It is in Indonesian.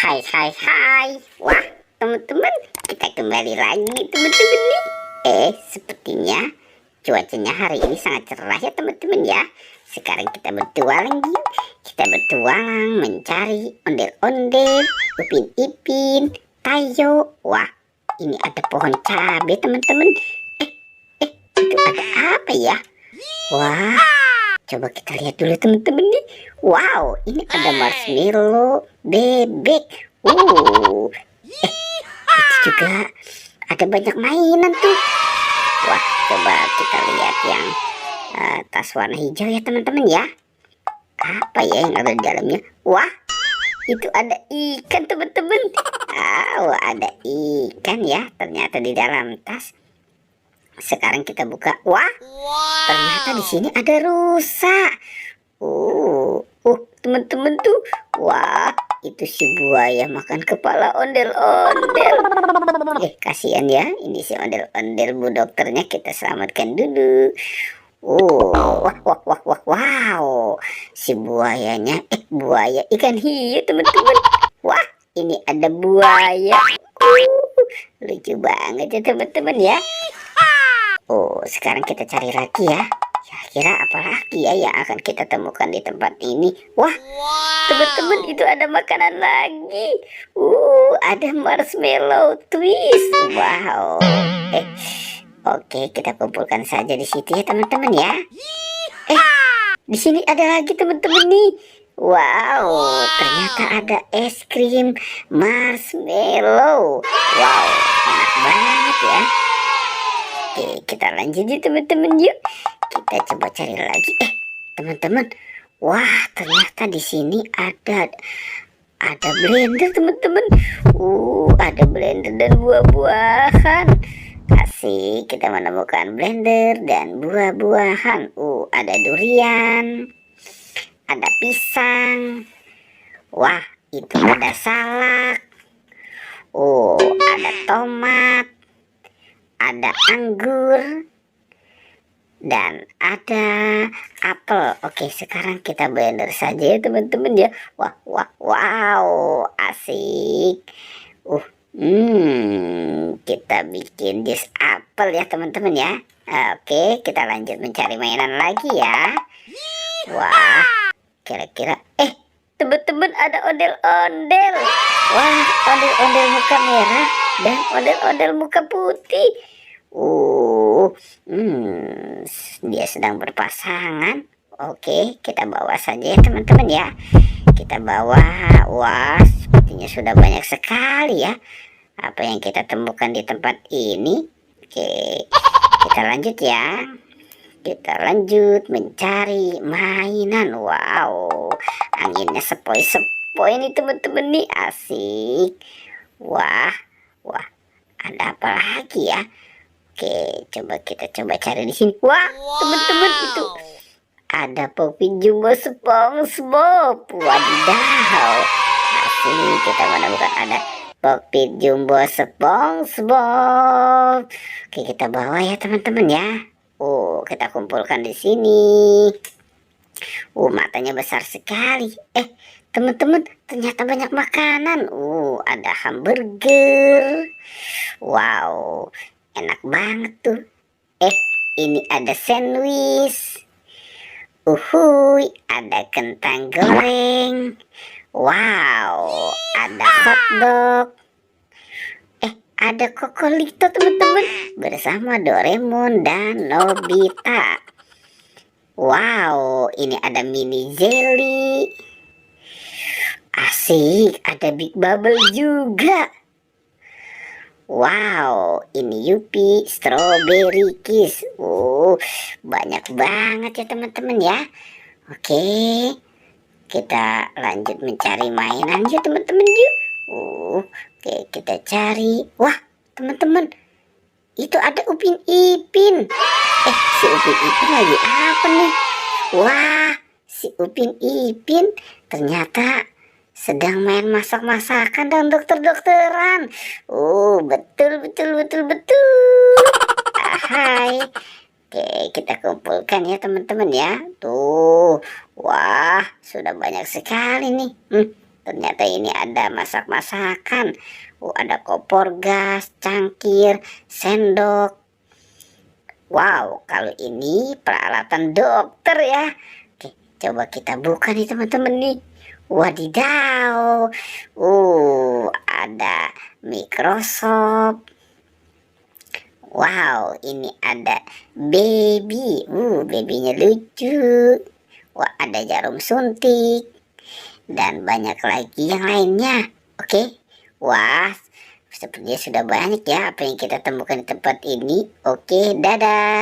Hai. Wah, teman-teman, kita kembali lagi teman-teman nih. Sepertinya cuacanya hari ini sangat cerah ya teman-teman ya. Sekarang kita bertualang yuk. Kita bertualang mencari ondel-ondel, Upin Ipin, Tayo. Wah, ini ada pohon cabai teman-teman. Itu ada apa ya? Wah, coba kita lihat dulu teman-teman nih. Wow, ini ada marshmallow bebek. Itu juga ada banyak mainan tuh. Wah, coba kita lihat yang tas warna hijau ya teman-teman ya. Apa ya yang ada di dalamnya? Wah, itu ada ikan teman-teman. Wah, ada ikan ya ternyata di dalam tas. Sekarang kita buka. Wah, ternyata di sini ada rusa. Teman-teman tuh. Wah, itu si buaya makan kepala ondel-ondel. Kasihan ya. Ini si ondel-ondel, bu dokternya kita selamatkan dulu. Wow. Si buayanya, buaya ikan hiu teman-teman. Wah, ini ada buaya. Lucu banget ya teman-teman ya. Sekarang kita cari lagi ya. Kira-kira apa lagi ya yang akan kita temukan di tempat ini? Wah, teman-teman, itu ada makanan lagi. Ada marshmallow twist. Wow. Oke, kita kumpulkan saja di situ ya teman-teman ya. Di sini ada lagi teman-teman nih. Wow, ternyata ada es krim marshmallow. Wow, enak banget ya. Oke, kita lanjut yuk teman-teman yuk. Kita coba cari lagi. Teman-teman, wah ternyata di sini ada blender teman-teman. Ada blender dan buah-buahan. Asik, kita menemukan blender dan buah-buahan. Ada durian, ada pisang. Wah, itu ada salak. Ada tomat, ada anggur, dan ada apel. Oke, sekarang kita blender saja ya teman-teman ya. Wow, asik. Kita bikin jus apel ya teman-teman ya. Oke, kita lanjut mencari mainan lagi ya. Wah, kira-kira teman-teman, ada ondel-ondel. Wah, ondel-ondel muka merah dan ondel-ondel muka putih. Dia sedang berpasangan. Oke, kita bawa saja ya teman-teman ya. Kita bawa. Wah, sepertinya sudah banyak sekali ya apa yang kita temukan di tempat ini. Oke, kita lanjut ya. Kita lanjut mencari mainan. Wow, anginnya sepoi-sepoi nih teman-teman nih, asik. Wah, ada apa lagi ya? Oke, kita coba cari di sini. Wah, teman-teman, itu ada Poppy Jumbo SpongeBob. Wadidaw, asik. Kita menemukan ada Poppy Jumbo SpongeBob. Oke, kita bawa ya teman-teman ya. Kita kumpulkan di sini. Matanya besar sekali. Teman-teman, ternyata banyak makanan. Ada hamburger. Wow, enak banget tuh. Ini ada sandwich. Ada kentang goreng. Wow, ada hotdog. Ada Kokolito teman-teman bersama Doraemon dan Nobita. Wow, ini ada mini jelly. Asik, ada Big Bubble juga. Wow, ini Yupi Strawberry Kiss. Banyak banget ya teman-teman ya. Oke, kita lanjut mencari mainan yuk teman-teman yuk. Oke, kita cari. Wah, teman-teman, itu ada Upin Ipin. Si Upin Ipin lagi apa nih? Wah, si Upin Ipin ternyata sedang main masak-masakan dan dokter-dokteran. Betul. Hai. Oke, kita kumpulkan ya teman-teman ya. Tuh, wah, sudah banyak sekali nih. ternyata ini ada masak-masakan. Ada kompor gas, cangkir, sendok. Wow, kalau ini peralatan dokter ya. Oke, coba kita buka nih teman-teman nih. Wadidaw. Ada Microsoft. Wow, ini ada baby. Babynya lucu. Wah, ada jarum suntik. Dan banyak lagi yang lainnya. Oke. Wah, sepertinya sudah banyak ya apa yang kita temukan di tempat ini. Oke, dadah.